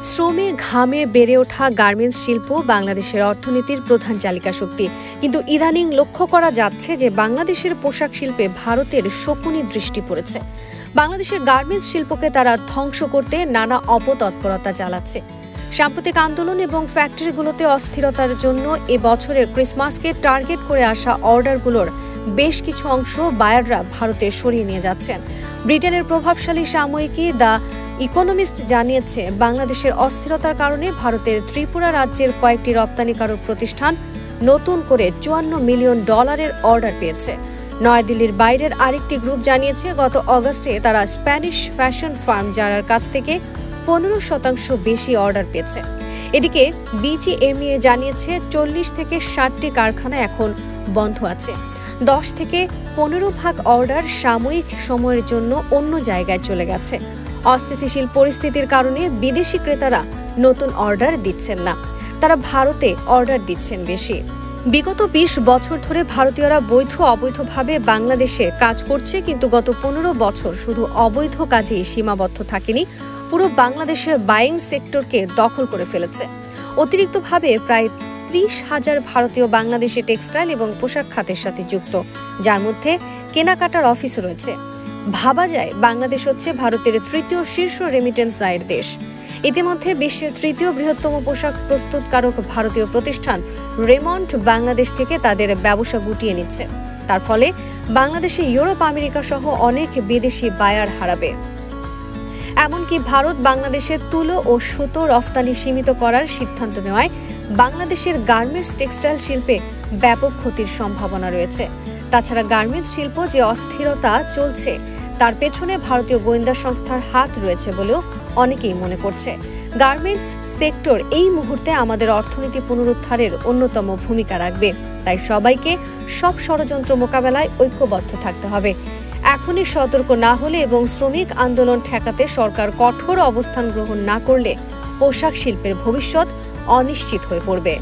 শ্রমে ঘামে বেড়ে ওঠা গার্মেন্টস শিল্প বাংলাদেশের অর্থনীতির প্রধান চালিকা শক্তি। কিন্তু ইদানিং লক্ষ্য করা যাচ্ছে যে বাংলাদেশের পোশাক শিল্পে ভারতের শকুনি দৃষ্টি পড়েছে। বাংলাদেশের গার্মেন্টস শিল্পকে তারা ধ্বংস করতে নানা অপতৎপরতা চালাচ্ছে। সাম্প্রতিক আন্দোলন এবং ফ্যাক্টরিগুলোতে অস্থিরতার জন্য এবছরের ক্রিসমাসকে টার্গেট করে আসা অর্ডারগুলোর বেশ কিছু অংশ বায়াররা ভারতে সরিয়ে নিয়ে যাচ্ছেন। ব্রিটেনের প্রভাবশালী সাময়িকী দ্য ইকোনমিস্ট জানিয়েছে, বাংলাদেশের অস্থিরতার কারণে ভারতের ত্রিপুরা রাজ্যের কয়েকটি রপ্তানিকারক প্রতিষ্ঠান নতুন করে $54 মিলিয়ন অর্ডার পেয়েছে। নয়াদিল্লির বাইরের আরেকটি গ্রুপ জানিয়েছে, গত অগাস্টে তারা স্প্যানিশ ফ্যাশন ফার্ম জারার কাছ থেকে 15% বেশি অর্ডার পেয়েছে। এদিকে বিজিএমইএ জানিয়েছে 40 থেকে 60টি কারখানা এখন বন্ধ আছে। 10 থেকে 15% অর্ডার সাময়িক সময়ের জন্য অন্য জায়গায় চলে গেছে। অস্থিতিশীল পরিস্থিতির কারণে বিদেশি ক্রেতারা নতুন অর্ডার দিচ্ছেন না, তারা ভারতে অর্ডার দিচ্ছেন বেশি। বিগত 20 বছর ধরে ভারতীয়রা বৈধ অবৈধভাবে বাংলাদেশে কাজ করছে, কিন্তু গত 15 বছর শুধু অবৈধ কাজেই সীমাবদ্ধ থাকেনি, পুরো বাংলাদেশের বাইং সেক্টরকে দখল করে ফেলেছে। অতিরিক্তভাবে প্রায় 30,000 ভারতীয় বাংলাদেশে টেক্সটাইল এবং পোশাক খাতের সাথে যুক্ত, যার মধ্যে কেনাকাটার অফিস রয়েছে। ভাবা যায় বাংলাদেশ হচ্ছে ভারতের তৃতীয় শীর্ষ রেমিটেন্স আয়ের দেশ। ইতিমধ্যে বিশ্বের তৃতীয় বৃহত্তম পোশাক প্রস্তুতকারক ভারতীয় প্রতিষ্ঠান রেমন্ড বাংলাদেশ থেকে তাদের ব্যবসা গুটিয়ে নিচ্ছে। তার ফলে বাংলাদেশে ইউরোপ, আমেরিকা সহ অনেক বিদেশি বায়ার হারাবে। এমনকি ভারত বাংলাদেশের তুলো ও সুতো রফতানি সীমিত করার সিদ্ধান্ত নেওয়ায় বাংলাদেশের গার্মেন্টস টেক্সটাইল শিল্পে ব্যাপক ক্ষতির সম্ভাবনা রয়েছে। তাছাড়া গার্মেন্টস শিল্প যে অস্থিরতা চলছে তার পেছনে ভারতীয় গোয়েন্দা সংস্থার হাত রয়েছে বলেও অনেকেই মনে করছে। গার্মেন্টস সেক্টর এই মুহূর্তে আমাদের অর্থনীতি পুনরুদ্ধারের অন্যতম ভূমিকা রাখবে, তাই সবাইকে সব ষড়যন্ত্র মোকাবেলায় ঐক্যবদ্ধ থাকতে হবে। এখনই সতর্ক না হলে এবং শ্রমিক আন্দোলন ঠেকাতে সরকার কঠোর অবস্থান গ্রহণ না করলে পোশাক শিল্পের ভবিষ্যৎ অনিশ্চিত হয়ে পড়বে।